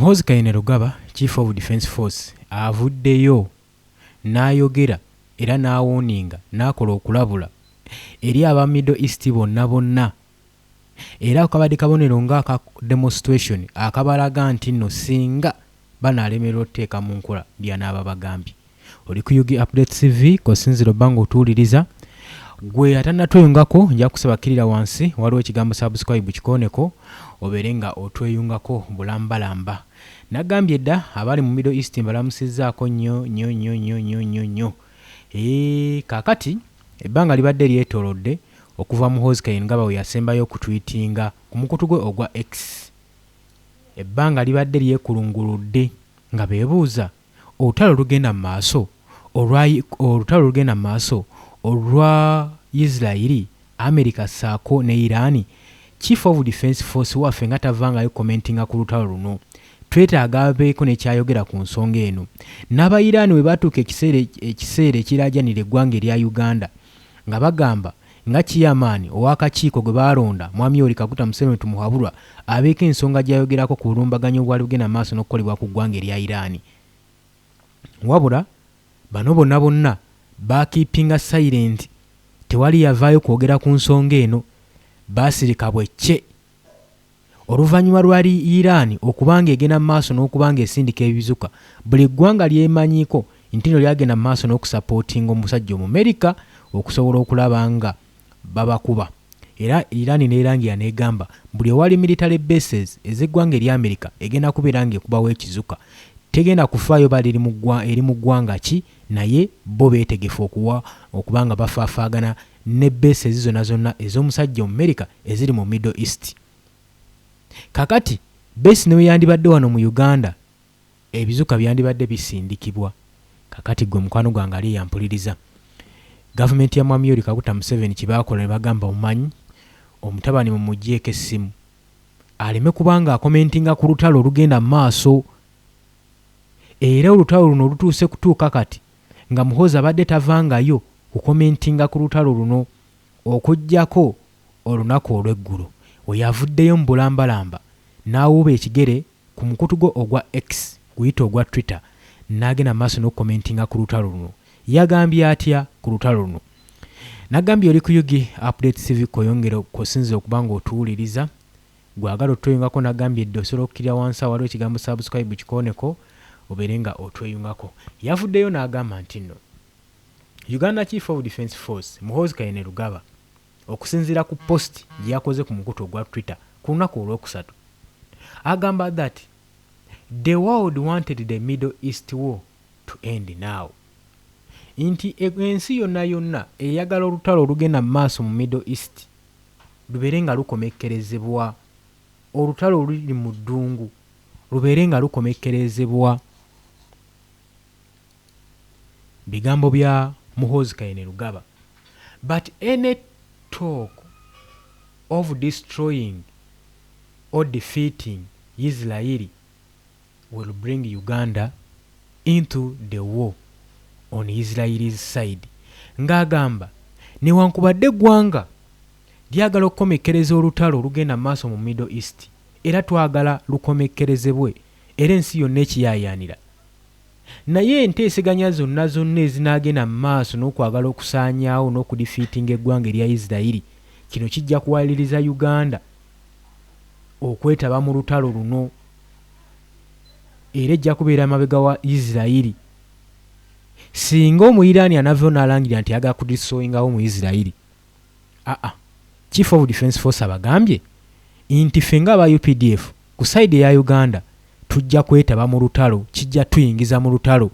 Muhoozi Kainerugaba, Chief of Defence Force, avuddeyo n'ayogera era n'awooninga n'akola okulabula eri aba Middle East bonna era akabadde kabonero ng'aka demonstration akabalaga nti nno singa banaalemererwa otteeka mu nkola byanaaba bagambye. Oli ku UG Update TV kosinziro bango otuwuliriza gwe atannatweyungako nja kusabakirira wansi waliwo ekigambo subscribe kikooneko obeere nga otweyungako bulambalamba. Nagambye dda abali mu Middle East mbalamusizzaako nnyo. Kaakati ebbanga libadde lyetoolodde okuva Muhoozi Kainerugaba we yasembayo okutwitinga ku mukutu gwe ogwa X. Ebbanga libadde lyekulunguludde nga beebuuza olutalo lugenda mu maaso olwa Israeli, America ssaako ne Iran. Chief of Defence Force waffe nga tavangayo commentinga ku lutalo luno. Twetaaga abeeko nekyayogera ku nsonga eno. N'aba Iran we batuuka ekiseera ekiraajanira eggwanga erya Uganda nga bagamba nga kiyamaani ow'akakiiko gwe baalonda Mwami Yoweri Kaguta Museveni tumuhabulwa abeeko ensonga gy'ayogerako ku bulumbaganyo obwali bugenda mu maaso n'okukolebwa ku ggwanga erya Iran. Wabula bano bonna baakipinga silent, tewali yavaayo kwogera ku nsonga eno, baasirika bwecce. Oluvannyuma lwali Iran okubanga egenda mu maaso n'okubanga esindika ebizuka, buli ggwanga lyemanyiiko nti nno lyagenda mu maaso n'okusapootinga omusajja Omumerika okusobola okulaba nga babakuba. Era Iran n'erangira n'egamba buli ewali military bases ez'eggwanga erya Amerika egenda kubeera ng'ekubawo ekizuka, tegenda kufaayo bali eri mu ggwanga ki, naye bo beetegefu okubanga bafaafaagana ne bases zonna ez'omusajja Omumerika eziri mu Middle East. Kakati base newe yandibadde wano mu Uganda, ebizuka byandibadde bisindikibwa. Kakati gwe mukwano gwange ali yampuliriza, gavumenti ya Mwami Yoweri Kaguta Museveni kibaakola ne bagamba omumanyi omutabani mumugyeko essimu aleme kubanga akomentinga ku lutalo olugenda mu maaso. Era olutalo luno lutuuse kutuuka kati nga Muhoozi abadde tavangayo kukomentinga ku lutalo luno okuggyako olunaku olw'eggulo we yavuddeyo mu bulambalamba n'awuuba ekigere ku mukutu gwe ogwa X guyita ogwa Twitter n'agenda maaso n'okukomentinga ku lutalo luno. Yagambye atya ku lutalo luno? Nagambye oli ku UG Update TV koyongera kosinzira okubanga otuwuliriza gwagala otweyungako. Nagambye edda osobola okukkirira wansi waliwo ekigambo subscribe kikooneko obeere nga otweyungako. Yavuddeyo n'agamba nti nno Uganda Chief of Defence Force Muhoozi Kainerugaba okusinziira ku post gye yakoze ku mukutu ogwa Twitter ku lunaku olwokusatu agamba that the world wanted the Middle East war to end now. Nti ensi yonna eyagala olutalo olugenda mu maaso mu Middle East lubeere nga lukomekkerezebwa, olutalo oluli mu ddungu lubeere nga lukomekkerezebwa. Bigambo bya Muhoozi Kainerugaba. But any talk of destroying or defeating Israel will bring Uganda into the war on Israel's side. Ng'agamba newankubadde eggwanga lyagala okukomekkereza olutalo olugenda mu maaso mu Middle East era twagala lukomekkerezebwe era ensi yonna ekiyaayaanira, naye enteeseganya zonna ezinaagenda mu maaso n'okwagala okusaanyaawo n'okudifiitinga eggwanga erya Israeli, kino kijja kuwaliriza Uganda okwetaba mu lutalo luno era ejja kubeera mabega wa Israeli. Singa Omuyiraani anavyo n'alangira nti yagala kudisooyingawo mu Israeli, Chief of Defence Force abagambye nti ffe ng'aba UPDF ku side eya Uganda tujja kwetaba mu lutalo, kijja tuyingiza mu lutalo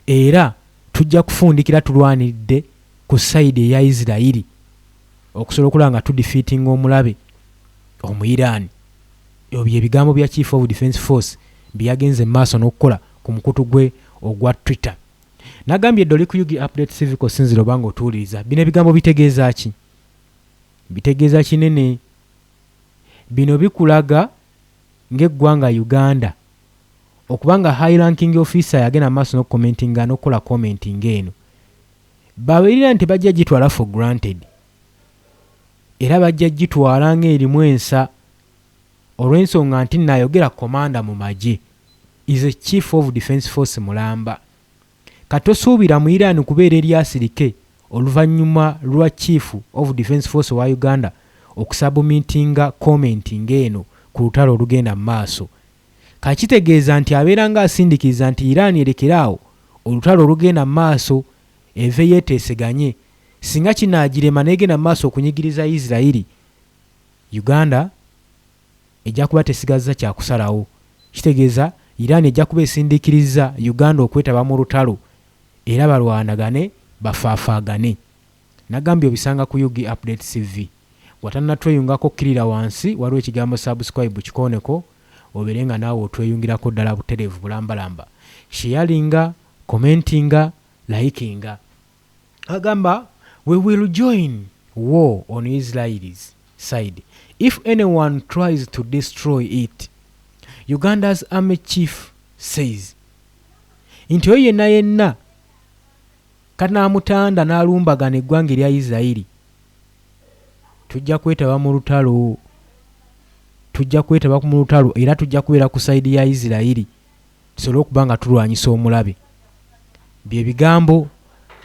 era tujja kufundikira tulwanidde ku side eya Israeli okusobola okulaba nga tudifeatinga omulabe Omuyiraani. Ebyo bye bigambo bya Chief of Defence Force byagenze maaso n'okukola ku mukutu gwe ogwa Twitter. Nagambye edda oli ku UG Update TV kosinziro banga otuwuliriza. Bino ebigambo bitegeeza ki? Bitegeeza kinene. Bino bikulaga ng'eggwanga Uganda okubanga high ranking officer yagenda maaso n'okukomentinga n'okukola commenting eno babeerera nti bajja gitwala for granted era bajja gitwala ng'erimu ensa olw'ensonga nti nayogera komanda mu magye is a chief of defense force mulamba katosuubira mu Iran kubeera eryasirike oluvannyuma lwa chief of defense force wa Uganda okusabumitinga commenting eno ku lutalo olugenda mu maaso kakitegeeza nti abeera nga asindikiriza nti Iran erekeraawo olutalo olugenda mu maaso eve yeeteeseganye singa kinaagirema negenda mu maaso okunyigiriza Isirairi Uganda ejja kuba tesigazza kyakusalawo kitegeeza Iran ejja kuba esindikiriza Uganda okwetaba mu lutalo era balwanagane bafaafaagane nagambye obisanga ku Yugi Update TV watanna tweyungako kirira wansi waliwo ekigambo subscribe kikoneko oberenga naawe otweyungirako ddala butereevu bulambalamba sharinga commentinga likinga agamba we will join war on Israel's side if anyone tries to destroy it Uganda's army chief says nti oyo yenna kanaamutanda n'alumbagana eggwanga erya Isirairi tujja kwetaba mu lutalo era tujja kubeera ku sayidi ya Isirairi tusobole okuba nga tulwanyisa omulabe bye bigambo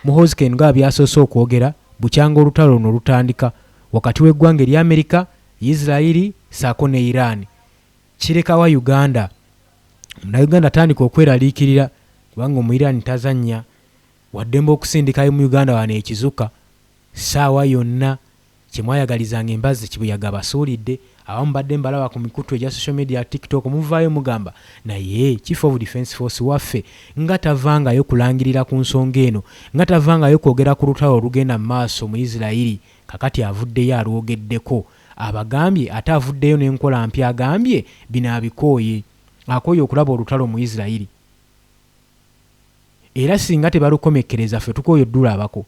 Muhoozi Kainerugaba byasoose okwogera bukyanga olutalo luno lutandika wakati w'eggwanga erya Amerika Isirairi saako ne Iran kirekawa Uganda Uganda tandika okweraliikirira kubanga mu Iran tazannya waddembe okusindikayo mu Uganda wano ekizuka saawa yonna kyemwayagalizanga embazzi kibuyaga basuulidde abamu badde mbalaba ku mikutu egya social media TikTok muvaayo mugamba naye chief of defense force waffe nga tavangayo kulangirira ku nsonga eno nga tavangayo kwogera ku lutalo olugenda mu maaso mu Isirairi kakati avuddeyo alwogeddeko abagambye ate avuddeyo n'enkola mpya agambye bino abikooye akooye okulaba olutalo mu Isirairi era singa tebalukomekkereza ffe tukooye ddulabako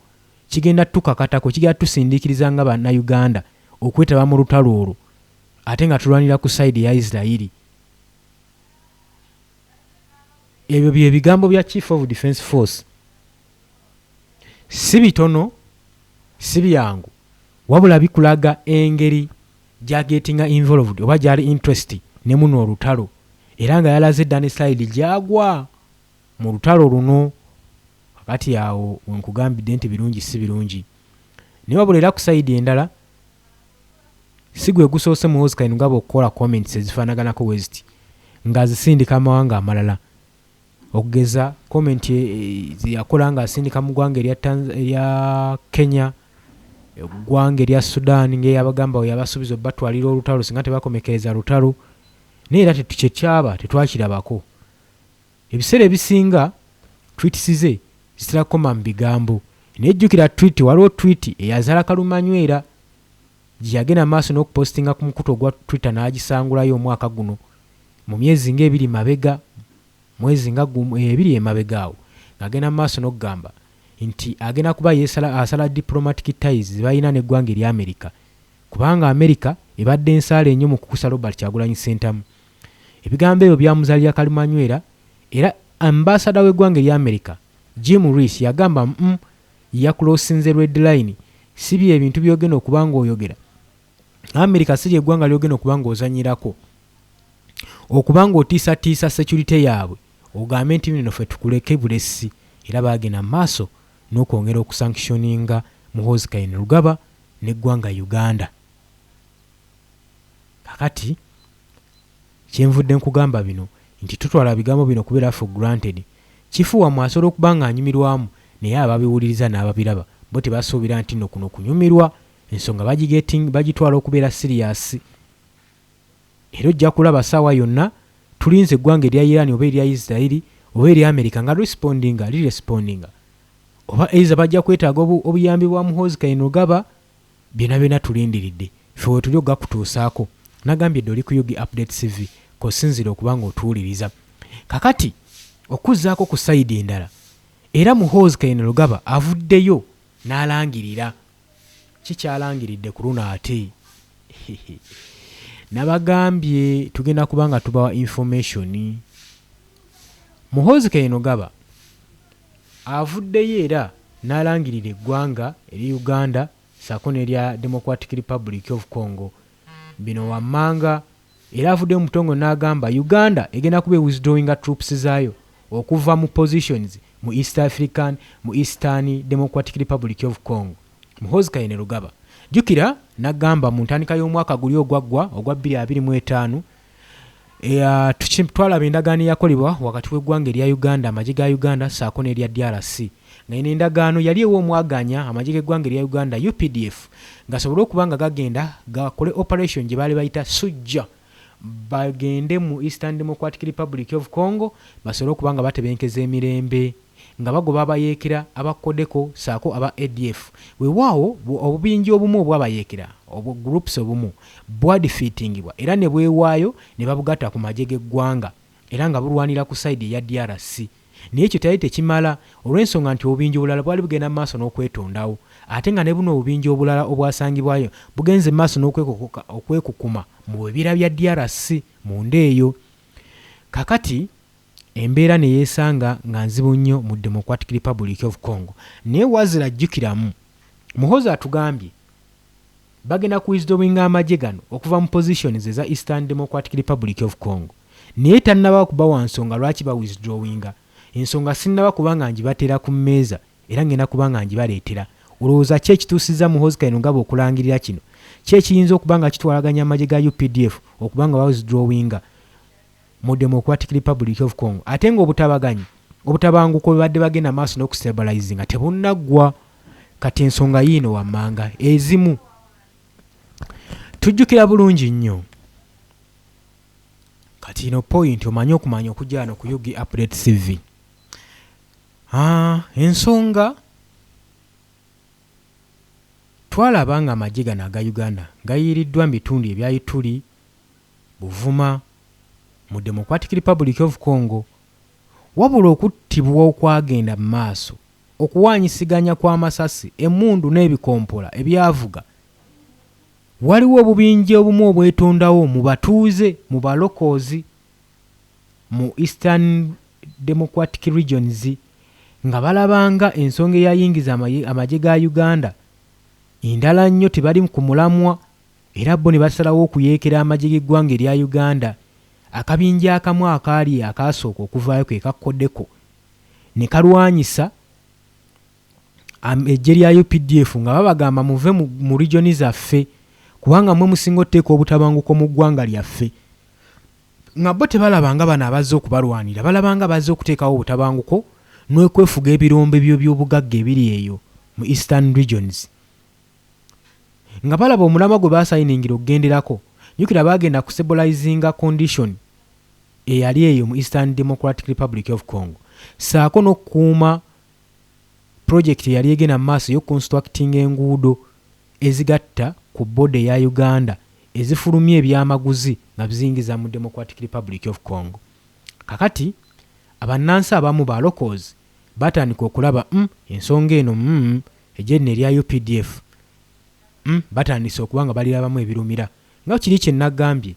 kigenda tukakatako kigenda tusindikiriza nga bannayuganda okwetaba mu lutalo olwo ate nga tulwanira ku sayidi ya Isirairi ebyo bye bigambo bya chief of defense force si bitono si byangu wabula bikulaga engeri jagetinga involved oba gyali interest ne muno olutalo era nga yalaze ddani sayidi gyagwa mu lutalo luno kakati awo nkugambidde nti birungi si birungi ne wabula era ku sayidi endala sigwe gusoose Muhoozi Kainerugaba okukola comments ezifaanaganako west nga zisindika amawanga amalala okugeza comment yakola nga asindika mu ggwanga erya Kenya eggwanga erya Sudan ng'eyabagamba yabasuubiza batwalira olutalo singa tebakomekereza lutalo naye era kyekyaba tetwakirabako ebiseera ebisinga tweets ze zitirakoma mu bigambo nejjukira tweet waliwo tweet eyazaala kalumanywera gyeyagenda maaso n'okupostinga ku mukutu ogwa Twitter n'agisangulayo omwaka guno mu myezi ng'ebiri mabega mwezi nga ebiri emabega awo ng'agenda maaso n'okugamba nti agenda kuba asala diplomatic ties zibalina n'eggwanga erya Amerika kubanga Amerika ebadde ensaala ennyo mu kukusa Robert Kyagulanyi Ssentamu ebigambo ebyo byamuzaalira kalumanywera era ambasada w'eggwanga erya Amerika Jim Rees yagamba yakulosinze red line sibi ebintu byogenda okuba ng'oyogera Amerika si eggwanga lyogenda okuba ng'ozanyirako okuba ng'otiisatiisa security yaabwe ogambe nti bino ffe tukuleke bulesi era baagenda maaso n'okwongera okusanctioninga Muhoozi Kainerugaba n'eggwanga Uganda kakati kyenvudde nkugamba bino nti tutwala bigambo bino kubeera for granted kifuwa mwasobola okuba nga anyumirwamu naye ababiwuliriza n'ababiraba bo tebasuubira nti nno kuno kunyumirwa ensonga bagitwala okubeera serious era ojja kulaba saawa yonna tulinze eggwanga erya Iran oba erya Isirairi oba erya Amerika nga respondinga oba eiza bajja kwetaaga obuyambi bwa Muhoozi Kainerugaba byonna tulindiridde ffe we tuli okugakutuusaako nagambye dde oli ku Yugi Update TV kosinzira okuba ng'otuwuliriza kakati okuzzaako ku sayidi endala era Muhoozi Kainerugaba avuddeyo n'alangirira kikyalangiridde ku luno ate nabagambye tugenda kuba nga tubawa information Muhoozi Kainerugaba avuddeyo era n'alangirira eggwanga eri Uganda saako n'erya Democratic Republic of Congo bino wammanga era avudde mu butongole n'agamba Uganda egenda kuba withdrawing troops zaayo okuva mu positions mu Eastern Democratic Republic of Congo. Muhoozi Kainerugaba jjukira n'agamba mu ntandika y'omwaka guli ogwaggwa ogwa 2025 twalaba endagaano eyakolebwa wakati w'eggwanga erya Uganda amagye ga Uganda saako n'erya DRC nga eno endagaano yali ew'omwaganya amagye g'eggwanga erya Uganda UPDF gasobole okuba nga gagenda gakole operation gye baali bayita Sujja bagende mu Eastern Democratic Republic of Congo basobole okuba nga batebenkeza emirembe nga bagoba abayeekera abakodeko saako aba ADF weewaawo obubingi obumu obwabayeekera obwo groups obumu bwadifeatingibwa era ne bwewaayo ne babugatta ku magye g'eggwanga era nga bulwanira ku side eya DRC naye ekyo tali tekimala olw'ensonga nti obubingi obulala bwali bugenda maaso n'okwetondawo ate nga ne buno obubingi obulala obwasangibwayo bugenze maaso n'okwekukuma mu bibira bya DRC mu ndeeyo kakati embeera ne yeesanga nga nzibu nnyo mu Democratic Republic of Congo naye wazira jjukiramu Muhoozi atugambye bagenda ku withdrawing amagye gano okuva mu positions eza Eastern Democratic Republic of Congo naye tannaba kuba wa nsonga lwaki ba withdrawinga ensonga sinnaba kuba nga njibatera ku mmeeza era ngenda kuba nga njibaleetera olowooza ki ekituusizza Muhoozi Kainerugaba okulangirira kino ki ekiyinza okuba nga kitwalaganya amagye ga UPDF okuba nga ba withdrawinga mu Democratic Republic of Congo ate nga obutabanguko bwe bagenda maaso n'okustabilizinga tebunnaggwa kati ensonga yiino wammanga ezimu tujjukira bulungi nnyo kati ino point omanyi okumanya okujja wano ku Yugi Update TV ensonga twalaba nga amagye gano aga Uganda gayiiriddwa mu bitundu ebya Ituri Buvuma mu Democratic Republic of Congo wabula okuttibwa okwagenda mu maaso okuwaanyisiganya kw'amasasi emmundu n'ebikompola ebyavuga waliwo obubingi obumu obwetondawo mu batuuze mu balokozi mu Eastern Democratic Regions nga balabanga ensonga eyayingiza amagye ga Uganda endala nnyo tebali ku mulamwa era bo ne basalawo okuyeekera amagye g'eggwanga erya Uganda akabinja akamu akaali akasooka okuvaayo ke kakkoddeko ne kalwanyisa eggye lya UPDF nga babagamba muve mu regioni zaffe kubanga mwe musinga otteeka obutabanguko mu ggwanga lyaffe nga bo tebalabanga bano abazze okubalwanira balabanga bazze okuteekawo obutabanguko n'okwefuga ebirombe by'obugagga ebiri eyo mu Eastern Regions nga balaba omulamwa gwe baasayiningira okugenderako jjukira baagenda ku stabilizinga condition eyali eyo mu Eastern Democratic Republic of Congo saako n'okukuuma project eyali egenda mu maaso y'oconstructing enguudo ezigatta ku bode ya Uganda ezifulumya ebyamaguzi nga bizingiza mu Democratic Republic of Congo kakati abannansi abamu ba locals batandika okulaba ensonga eno eggye lino erya UPDF batandise okuba nga balirabamu ebirumira nga kiri kye nagambye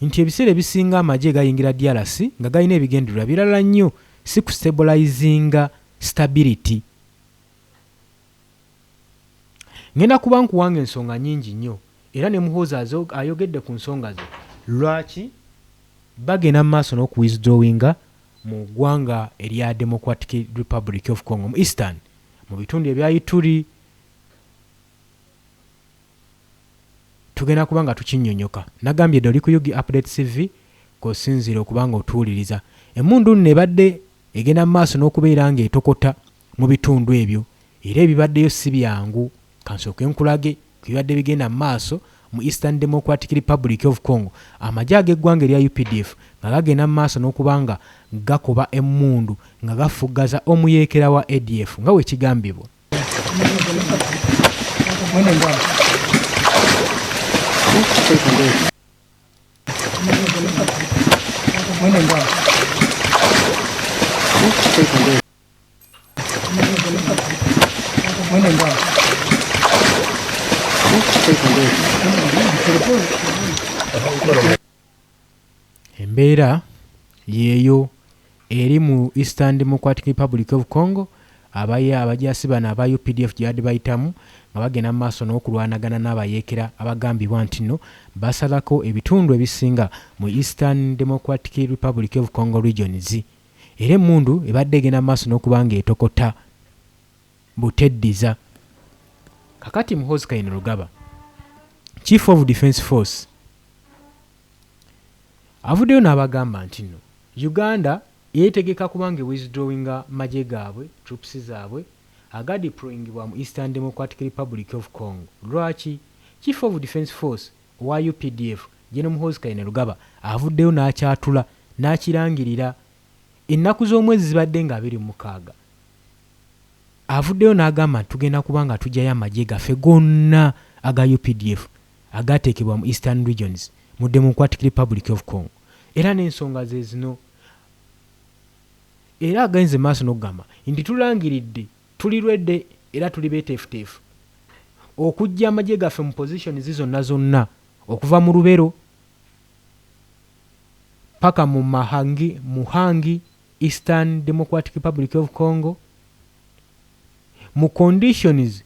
nti ebiseera ebisinga amagye gayingira DRC nga galina ebigendererwa birala nnyo si ku stabilizinga stability ngenda kuba nkuwanga ensonga nnyingi nnyo era ne Muhoozi ayogedde ku nsonga ze lwaki bagenda mu maaso n'okuwithdrawinga mu ggwanga erya Democratic Republic of Congo mu Eastern mu bitundu ebya Ituri tugenda kuba nga tukinnyonnyoka nagambye dde oli ku Yugi Update TV k'osinziira okuba nga otuwuliriza emmundu nno ebadde egenda mu maaso n'okubeera ng'etokota mu bitundu ebyo era ebibaddeyo si byangu kansooke nkulage ku bibadde bigenda mu maaso mu Eastern Democratic Republic of Congo amagye ag'eggwanga erya UPDF nga gagenda mu maaso n'okuba nga gakoba emmundu nga gafuggaza omuyeekera wa ADF nga weekigambibwa embeera yeeyo eri mu Eastern Democratic Republic of Congo abajaasi bano aba UPDF gye badde bayitamu nga bagenda mu maaso n'okulwanagana n'abayeekera abagambibwa nti nno basalako ebitundu ebisinga mu Eastern Democratic Republic of Congo regions era emmundu ebadde egenda mu maaso n'okuba nga etokota buteddiza. Kakati Muhoozi Kainerugaba, Chief of Defence Force, avuddeyo n'abagamba nti nno Uganda yeetegeka kubanga withdrawinga magye gaabwe troops zaabwe agadeployingibwa mu Eastern Democratic Republic of Congo. Lwaki Chief of Defence Force wa UPDF General Muhoozi Kainerugaba avuddeyo n'akyatula n'akirangirira ennaku z'omwezi zibadde nga 26. Avuddeyo n'agamba tugenda kubanga tujjayo amagye gaffe gonna aga UPDF agateekebwa mu Eastern Regions mu Democratic Republic of Congo. Era n'ensonga ze zino era agenze maaso n'okugamba nti tulangiridde tulirwedde era tuli beeteefuteefu okujja amagye gaffe mu position zonna zonna okuva mu Lubero paka mu Muhangi Eastern Democratic Republic of Congo mu conditions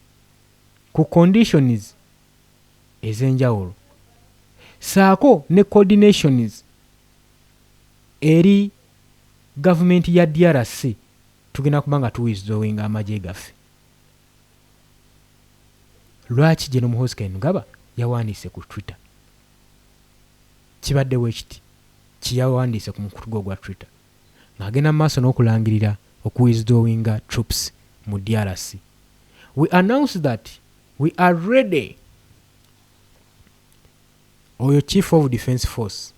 ez'enjawulo saako ne coordinations eri government ya DRC tugenda kubanga tuwithdrawinga amagye gaffe. Lwaki General Muhoozi Kainerugaba yawandiise ku Twitter? Kibaddewo ekiti kiyawandiise ku mukutu gwa Twitter ng'agenda mu maaso n'okulangirira okuwithdrawinga troops mu DRC. We announce that we are ready. Oyo Chief of Defence Force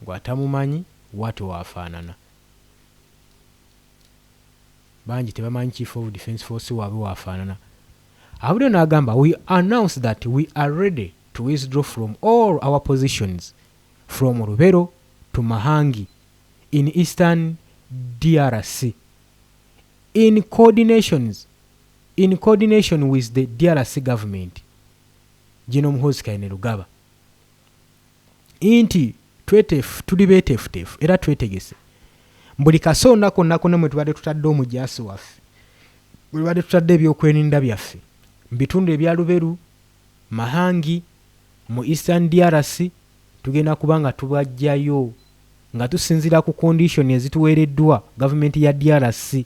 gwatamumanyi watu wafaanana banji tebamanyi Chief of Defence Force waabwe wafaanana. Abudde n'agamba we announce that we are ready to withdraw from all our positions from Lubero to Mahangi in Eastern DRC in coordination with the DRC government. General Muhoozi Kainerugaba inti tuli beeteefuteefu era twetegese buli kasonda konna konna mwe tubadde tutadde omujaasi waffe bwe tubadde tutadde ebyokweninda byaffe mu bitundu ebya Luberu Mahangi mu Eastern DRC tugenda kubanga tubajjayo nga tusinzira ku condition ezituweereddwa gavumenti ya DRC.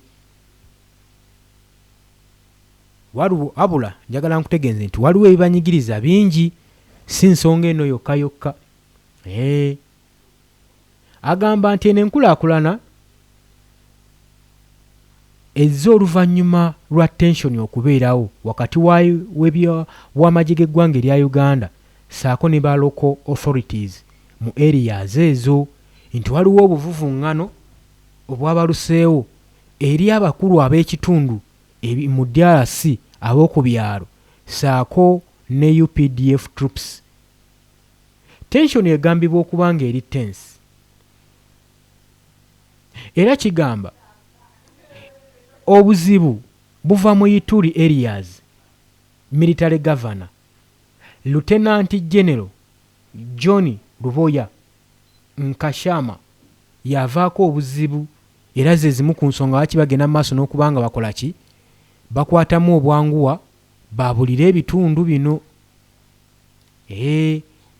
Waliwo abula njagala nkutegeeze nti waliwo ebibanyigiriza bingi si nsonga eno yokka. Agamba nti enkulaakulana ezza oluvannyuma lwa tension okubeerawo wakati w'amagye g'eggwanga erya Uganda saako ne ba local authorities mu areas ezo nti waliwo obuvuvuŋŋano obwabaluseewo eri abakulu ab'ekitundu mu DRC ab'oku byalo saako ne UPDF troops. Tension egambibwa okuba nga eri tense era kigamba obuzibu buva mu Ituri areas. Military Governor Lieutenant General John Luboya Nkashama yavaako obuzibu era ze zimu ku nsonga lwaki bagenda maaso n'okubanga bakola ki bakwatamu obwanguwa babulira ebitundu bino.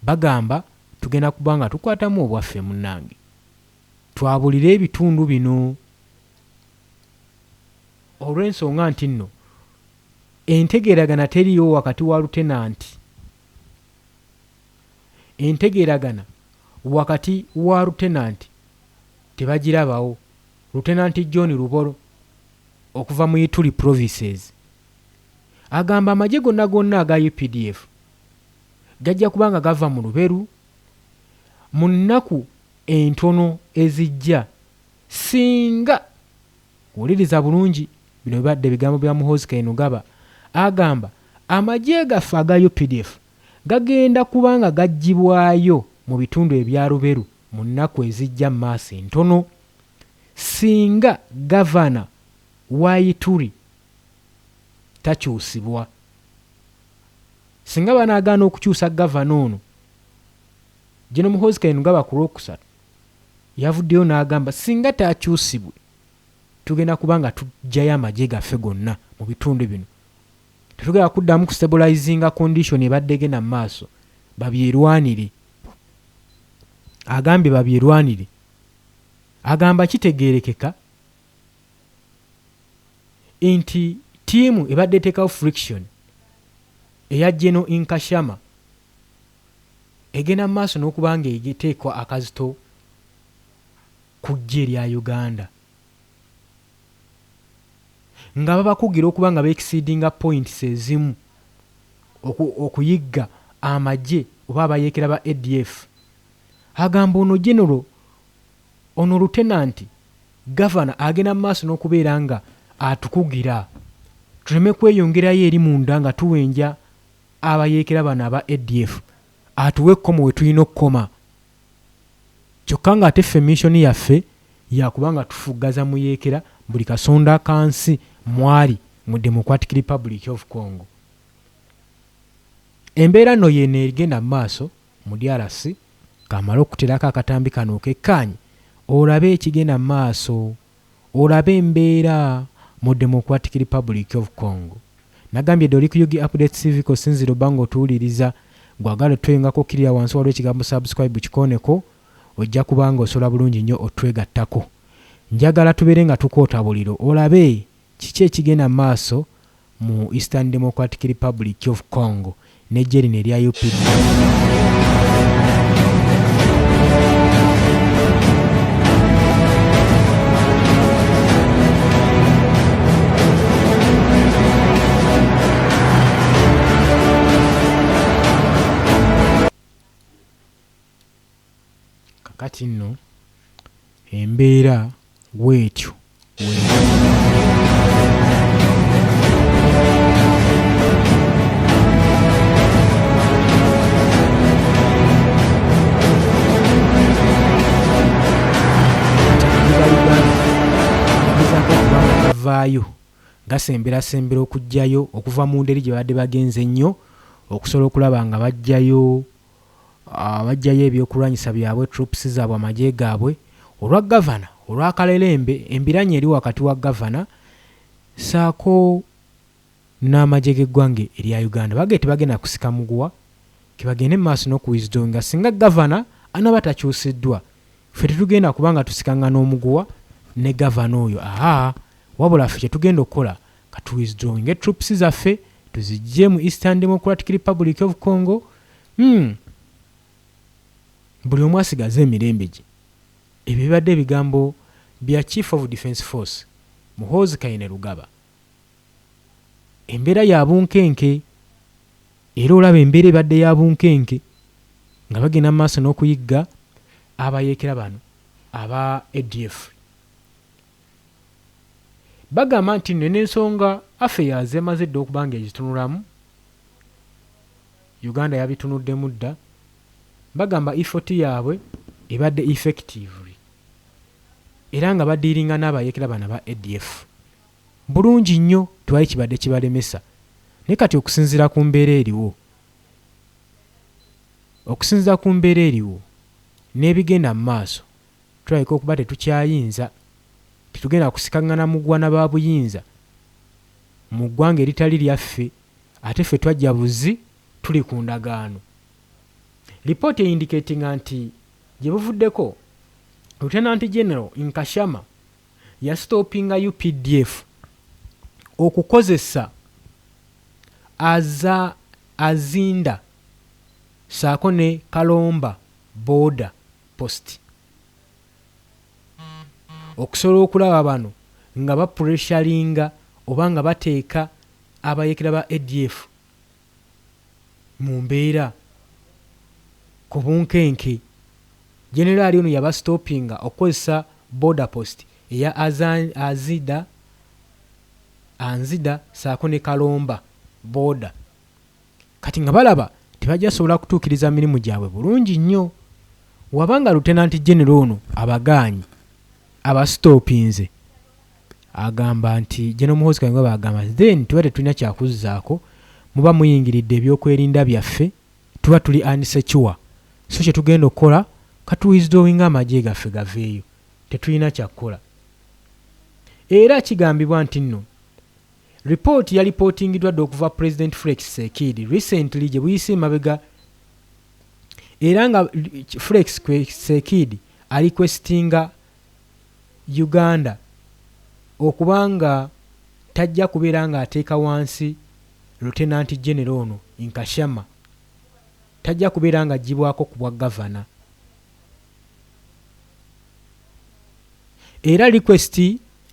Bagamba tugenda kubanga tukwatamu obwaffe munnange twabulira ebitundu bino olw'ensonga nti nno entegeeragana teriyo wakati wa Lieutenant tebagirabawo. Lieutenant John Luboro okuva mu Ituri provinces agamba amagye gonna aga UPDF gajja kubanga gava mu Luberu mu nnaku entono ezijja singa wuliriza bulungi bino bibadde bigambo bya Muhoozi Kainerugaba. Agamba amagye gaffe aga UPDF gagenda kubanga gaggyibwayo mu bitundu ebya Luberu mu nnaku ezijja maaso entono singa gavana wa Ituri takyusibwa. Singa banaagaana okukyusa gavana ono General Muhoozi Kainerugaba ku Lwokusatu yavuddeyo n'agamba singa takyusibwe tugenda kubanga tujjayo amagye gaffe gonna mu bitundu bino. Tetugenda kuddamu kustabilizinga condition ebadde egenda mu maaso. Babyerwanire. Agambye babyerwanire. Agamba kitegeerekeka nti ttiimu ebadde eteekawo friction eya General Nkashama egenda mu maaso n'okubanga eteekwa akazito ku ggye erya Uganda. Nga babakugira okuba nga beexceedinga points ezimu okuyigga amagye oba abayeekera ba ADF. Agamba ono general ono lieutenant governor agenda mu maaso n'okubeera nga atukugira tuleme kweyongerayo eri munda nga tuwenja abayeekera bano aba ADF atuwe ekkomo we tulina okukoma. Kyokka nga ate ffe mission yaffe yakubanga tufuggaza muyeekera buli kasonda kansi mwali mu Democratic Republic of Congo. Embeera no yene egenda mu maaso mu DRC kamala okuterako akatambi kano kekkaanyi olabe ekigenda mu maaso, olabe embeera mu Democratic Republic of Congo. Nagambye doli ku Yugi Update TV ko sinziro bango otuwuliriza gwagala twengako kirira wansi waliwo ekigambo subscribe kikoneko ojja kubanga osobola bulungi nnyo otwegattako. Njagala tubeere nga tukoota buliro olabe kiki ekigenda mu maaso mu Eastern Democratic Republic of Congo n'eggye lino erya UPD. Kakati nno embeera bwetyo vaayo gasembera okujjayo okuva mu nderi gye badde bagenze ennyo okusobola okulaba nga bajjayo ebyokulwanyisa byabwe troops zaabwe amagye gaabwe olwa gavana olwa Kalelembe embiranye eri wakati wa gavana saako n'amagye g'eggwanga erya Uganda. Bagete bagenda kusika muguwa kibagende maaso n'okuwisdom nga singa gavana anaba takyusiddwa ffe tetugenda kubanga tusikanga n'omuguwa ne gavana oyo. Wabula ffe kyetugenda okukola katuwisdowing troops zaffe tuzijje mu Eastern Democratic Republic of Congo. Buli omu asigaze emirembe gye. Ebyo bibadde ebigambo bya Chief of Defence Force Muhoozi Kainerugaba. Embeera ya bunkenke era olaba embeera ebadde ya bunkenke nga bagenda mu maaso n'okuyigga abayeekera bano aba ADF. Bagamba nti nno n'ensonga affairs emaze dda okuba nga egitunulamu Uganda yabitunuddemu dda. Bagamba effort yaabwe ebadde effectively era nga badiiringa n'abayeekera bano aba ADF bulungi nnyo twali kibadde kibalemesa. Naye kati okusinziira ku mbeera eriwo n'ebigenda mu maaso tulabika okuba tetukyayinza tetugenda kusikangana mugwa na babuyinza mu ggwanga eritali lyaffe ate ffe twajja buzi tuli ku ndagaano. Report indicatinga nti gye buvuddeko Lieutenant General Nkashama yastopinga UPDF okukozesa azinda saako ne Kalomba border post okusobola okulaba bano nga bapureshalinga oba nga bateeka abayeekera ba ADF mu mbeera ku bunkenke. Generali ono yabastopinga okukozesa border post eya Anzida saako ne Kalomba border. Kati nga balaba tebajja sobola kutuukiriza mirimu gyabwe bulungi nnyo. Wabanga Lieutenant General ono abagaanyi abastopinze agamba nti General Muhoozi Kainerugaba agamba then tuba tetulina kyakuzzaako muba muyingiridde ebyokwerinda byaffe tuba tuli unsecure. So kye tugenda okukola katuwisdowinga amagye gaffe gaveeyo tetulina kyakukola. era kigambibwa nti nno ripooti yalipootingiddwa dde okuva President Felix Tshisekedi recently gye buyise emabega, era nga Felix Tshisekedi alikwesitinga Uganda okubanga tajja kubeera nga ateeka wansi Lieutenant General ono Nkashama, tajja kubeera nga agibwako ku bwa gavana. Era request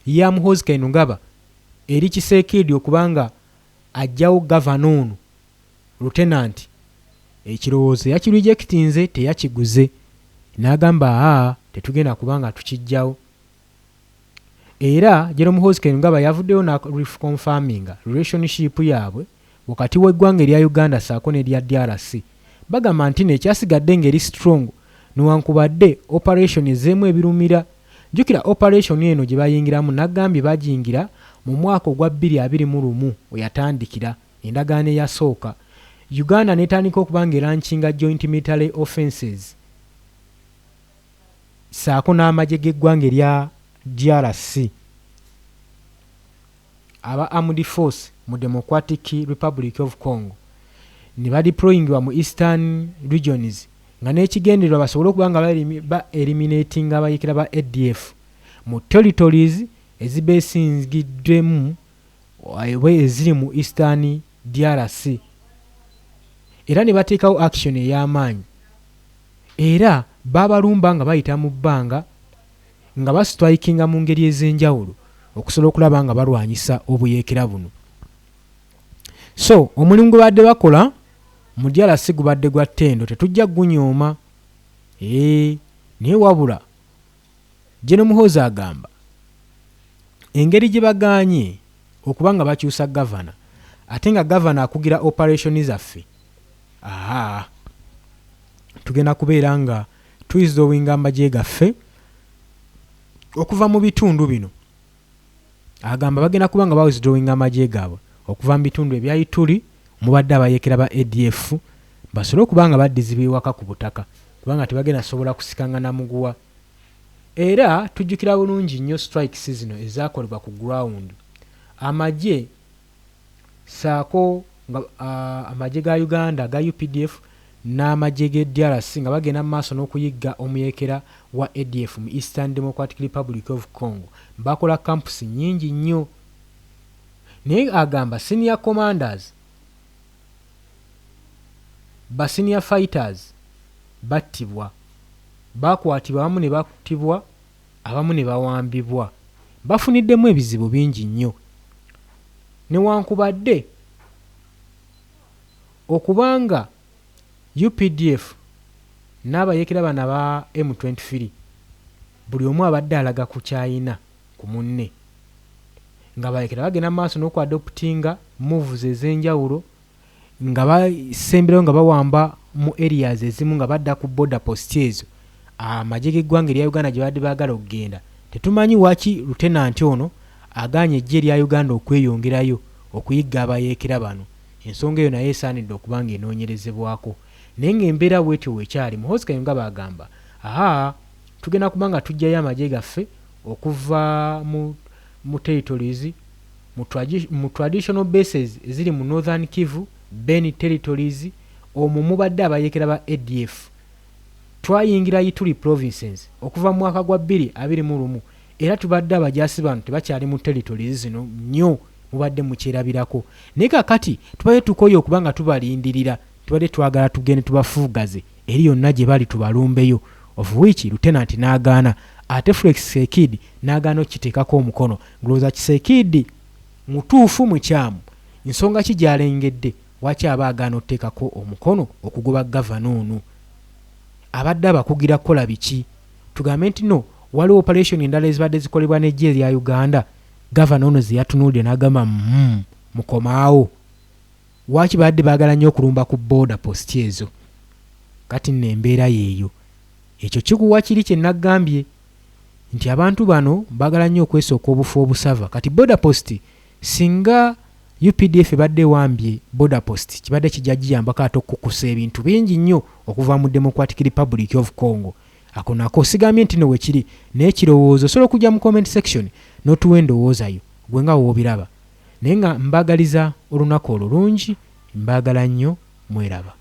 ya Muhoozi Kainerugaba eri Tshisekedi okubanga ajjawo gavana ono Lieutenant, ekirowoozo yakirejectinze, teyakiguze, n'agamba tetugenda kubanga tukijjawo. Era General Muhoozi Kainerugaba yavuddeyo na reconfirming relationship yaabwe wakati w'eggwanga erya Uganda saako n'erya DRC. Bagamba nti nekyasigadde ng'eri strong newankubadde operation ezeemu ebirumira. Jjukira operation eno gye bayingiramu nagambye bagiyingira mu mwaka ogwa 2021 weyatandikira endagaano eyasooka. Uganda netandika okubanga erankinga joint military offenses saako n'amagye g'eggwanga erya DRC, aba armed force mu Democratic Republic of Congo ne badeployingwa mu eastern regions nga n'ekigendererwa basobole okubanga ba eliminating abayekera ba ADF mu territories ezibeesingiddwemu eziri mu eastern DRC, era ne bateekawo action ey'amaanyi, era babalumba nga bayita mu bbanga nga bastrikinga mu ngeri ez'enjawulo okusobola okulaba nga balwanyisa obuyeekera buno. So omulimu gwe badde bakola mu DRC gubadde gwa ttendo, tetujja gunyooma. Naye wabula General Muhoozi agamba engeri gye bagaanye okuba nga bakyusa gavana ate nga gavana akugira operation zaffe, tugenda kubeera nga tuyizowinga amagye gaffe okuva mu bitundu bino. Agamba bagenda kuba nga bawithdrawinga amagye gaabwe okuva mu bitundu ebya Ituri mubadde abayekera ba ADF basobole okuba nga baddizibwa ewaka ku butaka kubanga tebagenda sobola kusikanga na muguwa. Era tujjukira bulungi nnyo strikes zino ezaakolebwa ku ground. Amagye saako amagye ga Uganda ga UPDF n'amagye ge DRC nga bagenda mu maaso n'okuyigga omuyekera wa ADF mu Eastern Democratic Republic of Congo bakola campus nnyingi nnyo. Naye agamba senior commanders ba senior fighters battibwa, bakwatibwa, abamu ne battibwa, abamu ne bawambibwa, bafuniddemu ebizibu bingi nnyo. Newankubadde okubanga UPDF n'abayekera bana ba M23 buli omu abadde alaga ku kyayina ku munne, nga bayekera bagenda maaso n'okwadoptinga moves ez'enjawulo nga basemberayo nga bawamba mu areas ezimu nga badda ku border post ezo amagye g'eggwanga erya Uganda gye badde baagala okugenda. Tetumanyi waki Lieutenant ono agaanye eggye erya Uganda okweyongerayo okuyigga abayekera bano. Ensonga eyo naye esaanidde okuba nga enoonyerezebwako. Naye ng'embeera bwetyo weekyali, Muhoozi Kainerugaba agamba tugenda kuba nga tuggyayo amagye gaffe okuva mu territories mu traditional bases eziri mu Northern Kivu, Beni territories, omwo mubadde abayekera ba ADF. Twayingira Ituri provinces okuva mu mwaka gwa 2021 era tubadde abajaasi bano tebakyali mu territories zino nnyo, mubadde mukyerabirako. Naye kakati tubadde tukoye okuba nga tubalindirira, tubadde twagala tugende tubafuugaze eri yonna gye bali tubalumbeyo, of which Lieutenant n'agaana, ate Felix Tshisekedi n'agaana okiteekako omukono. Ngulowooza Tshisekedi mutuufu mukyamu, nsonga ki gy'alengedde waki aba agaana okuteekako omukono okugoba gavana ono? Abadde abakugira kukola biki? Tugambe nti no waliwo operation endala ezibadde zikolebwa n'eggye erya Uganda, gavana ono ze yatunudde n'agamba mukomaawo. Waki badde baagala nnyo okulumba ku border post ezo? Kati nno embeera yeeyo. Ekyo kikuwa kiri kye nagambye nti abantu bano baagala nnyo okwesooka obufu obusava. Kati border post singa UPDF badde wambye border post kibadde kijja giyambako ate okukusa ebintu bingi nnyo okuva mu Democratic Republic of Congo. ako nako sigambye nti no wekiri naye ekirowoozo osobola okujja mu comment section n'otuwa endowoozayo gwe nga woobiraba naye nga mbaagaliza olunaku olulungi mbaagala nnyo mweraba.